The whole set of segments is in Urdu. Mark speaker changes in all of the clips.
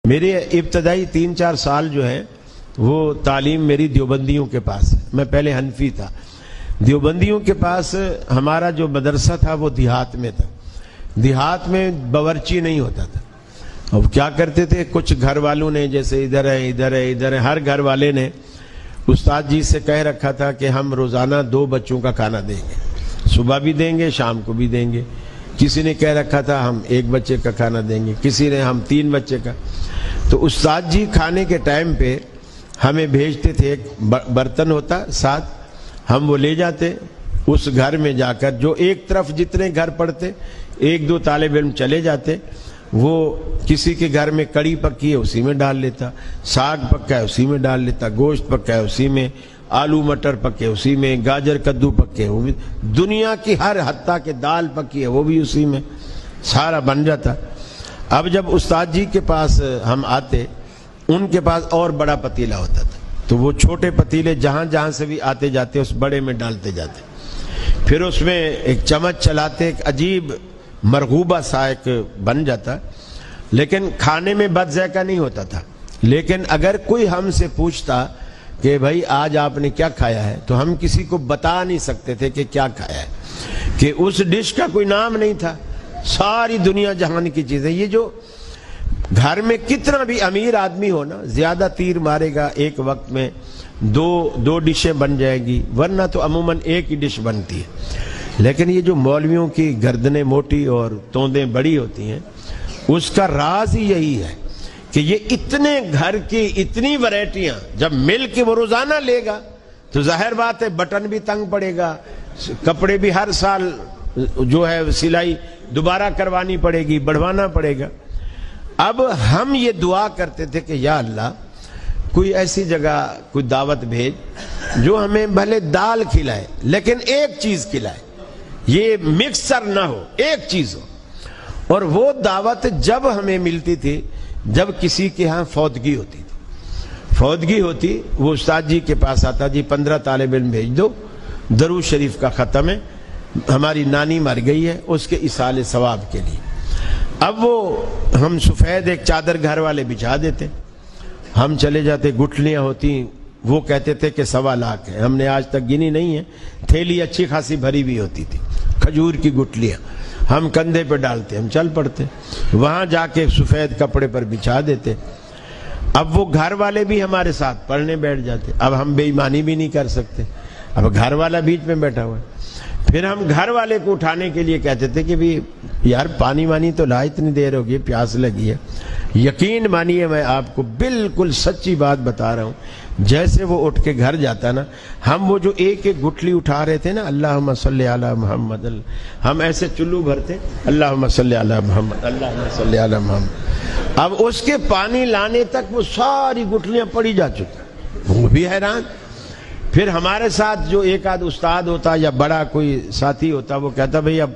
Speaker 1: میرے ابتدائی 3-4 سال جو ہے وہ تعلیم میری دیوبندیوں کے پاس ہے. میں پہلے حنفی تھا. دیوبندیوں کے پاس ہمارا جو مدرسہ تھا وہ دیہات میں تھا. دیہات میں باورچی نہیں ہوتا تھا. اب کیا کرتے تھے, کچھ گھر والوں نے, جیسے ادھر ہے, ہر گھر والے نے استاد جی سے کہہ رکھا تھا کہ ہم روزانہ 2 بچوں کا کھانا دیں گے, صبح بھی دیں گے شام کو بھی دیں گے. کسی نے کہہ رکھا تھا ہم 1 بچے کا کھانا دیں گے, کسی نے ہم 3 بچے کا. تو استاد جی کھانے کے ٹائم پہ ہمیں بھیجتے تھے, ایک برتن ہوتا ساتھ, ہم وہ لے جاتے اس گھر میں جا کر, جو ایک طرف جتنے گھر پڑتے 1-2 طالب علم چلے جاتے, وہ کسی کے گھر میں کڑی پکی ہے اسی میں ڈال لیتا, ساگ پکا ہے اسی میں ڈال لیتا, گوشت پکا ہے اسی میں, آلو مٹر پکے اسی میں, گاجر کدو پکے وہ بھی, دنیا کی ہر حتیٰ کہ دال پکی ہے وہ بھی اسی میں, سارا بن جاتا. اب جب استاد جی کے پاس ہم آتے, ان کے پاس اور بڑا پتیلا ہوتا تھا, تو وہ چھوٹے پتیلے جہاں جہاں سے بھی آتے جاتے اس بڑے میں ڈالتے جاتے, پھر اس میں ایک چمچ چلاتے, ایک عجیب مرغوبہ سا ایک بن جاتا, لیکن کھانے میں بد ذائقہ نہیں ہوتا تھا. لیکن اگر کوئی ہم سے پوچھتا کہ بھائی آج آپ نے کیا کھایا ہے, تو ہم کسی کو بتا نہیں سکتے تھے کہ کیا کھایا ہے, کہ اس ڈش کا کوئی نام نہیں تھا. ساری دنیا جہان کی چیزیں, یہ جو گھر میں کتنا بھی امیر آدمی ہو نا, زیادہ تیر مارے گا ایک وقت میں 2 ڈشیں بن جائے گی, ورنہ تو عموماً ایک ہی ڈش بنتی ہے. لیکن یہ جو مولویوں کی گردنیں موٹی اور توندیں بڑی ہوتی ہیں, اس کا راز ہی یہی ہے کہ یہ اتنے گھر کی اتنی ورائٹیاں جب مل کے وہ روزانہ لے گا تو ظاہر بات ہے بٹن بھی تنگ پڑے گا, کپڑے بھی ہر سال جو ہے سلائی دوبارہ کروانی پڑے گی, بڑھوانا پڑے گا. اب ہم یہ دعا کرتے تھے کہ یا اللہ کوئی ایسی جگہ کوئی دعوت بھیج جو ہمیں بھلے دال کھلائے لیکن ایک چیز کھلائے, یہ مکسر نہ ہو, ایک چیز ہو. اور وہ دعوت جب ہمیں ملتی تھی جب کسی کے ہاں فوتگی ہوتی تھی. فوتگی ہوتی, وہ استاد جی کے پاس آتا, جی 15 طالب علم بھیج دو, درود شریف کا ختم ہے, ہماری نانی مر گئی ہے, اس کے ایصال ثواب کے لیے. اب وہ ہم سفید ایک چادر گھر والے بچھا دیتے, ہم چلے جاتے, گٹھلیاں ہوتی, وہ کہتے تھے کہ 1.25 لاکھ ہے, ہم نے آج تک گنی نہیں ہے. تھیلی اچھی خاصی بھری بھی ہوتی تھی, کھجور کی گٹھلیاں, ہم کندھے پہ ڈالتے, ہم چل پڑتے, وہاں جا کے سفید کپڑے پر بچھا دیتے. اب وہ گھر والے بھی ہمارے ساتھ پڑھنے بیٹھ جاتے. اب ہم بے ایمانی بھی نہیں کر سکتے, اب گھر والا بیچ میں بیٹھا ہوا ہے. پھر ہم گھر والے کو اٹھانے کے لیے کہتے تھے کہ بھی یار پانی وانی تو لا, اتنی دیر ہو گئی, پیاس لگی ہے. یقین مانیے میں آپ کو بالکل سچی بات بتا رہا ہوں, جیسے وہ اٹھ کے گھر جاتا نا, ہم وہ جو ایک گٹھلی اٹھا رہے تھے نا, اللہم صلی علی محمد, ہم ایسے چلو بھرتے, اللہم صلی علی محمد, اللہم صلی علی محمد. اب اس کے پانی لانے تک وہ ساری گٹھلیاں پڑی جا چکی, وہ بھی حیران. پھر ہمارے ساتھ جو ایک آدھ استاد ہوتا یا بڑا کوئی ساتھی ہوتا, وہ کہتا بھئی اب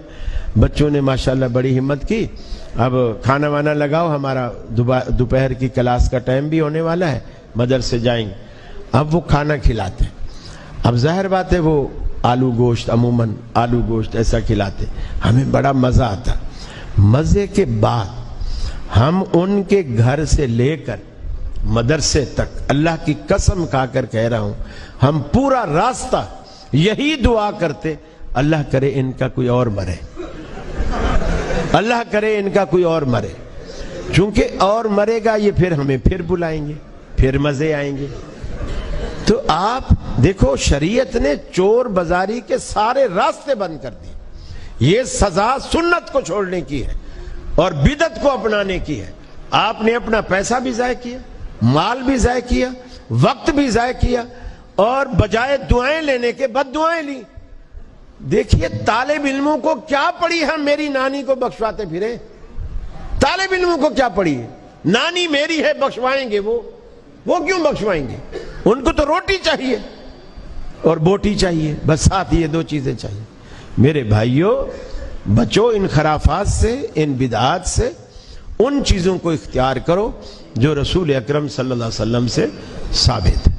Speaker 1: بچوں نے ماشاءاللہ بڑی ہمت کی, اب کھانا وانا لگاؤ, ہمارا دوپہر کی کلاس کا ٹائم بھی ہونے والا ہے, مدرسے جائیں گے. اب وہ کھانا کھلاتے. اب ظاہر بات ہے وہ آلو گوشت, عموماً آلو گوشت ایسا کھلاتے, ہمیں بڑا مزہ آتا. مزے کے بعد ہم ان کے گھر سے لے کر مدرسے تک, اللہ کی قسم کھا کر کہہ رہا ہوں, ہم پورا راستہ یہی دعا کرتے, اللہ کرے ان کا کوئی اور مرے, اللہ کرے ان کا کوئی اور مرے, چونکہ اور مرے گا یہ پھر ہمیں پھر بلائیں گے, پھر مزے آئیں گے. تو آپ دیکھو شریعت نے چور بازاری کے سارے راستے بند کر دیے. یہ سزا سنت کو چھوڑنے کی ہے اور بدعت کو اپنانے کی ہے. آپ نے اپنا پیسہ بھی ضائع کیا, مال بھی ضائع کیا, وقت بھی ضائع کیا, اور بجائے دعائیں لینے کے بد دعائیں لی. دیکھیے طالب علموں کو کیا پڑی, ہم میری نانی کو بخشواتے پھرے. طالب علموں کو کیا پڑی ہے, نانی میری ہے بخشوائیں گے, وہ کیوں بخشوائیں گے, ان کو تو روٹی چاہیے اور بوٹی چاہیے, بس ساتھ یہ 2 چیزیں چاہیے. میرے بھائیوں, بچو ان خرافات سے, ان بدعات سے, ان چیزوں کو اختیار کرو جو رسول اکرم صلی اللہ علیہ وسلم سے ثابت ہے.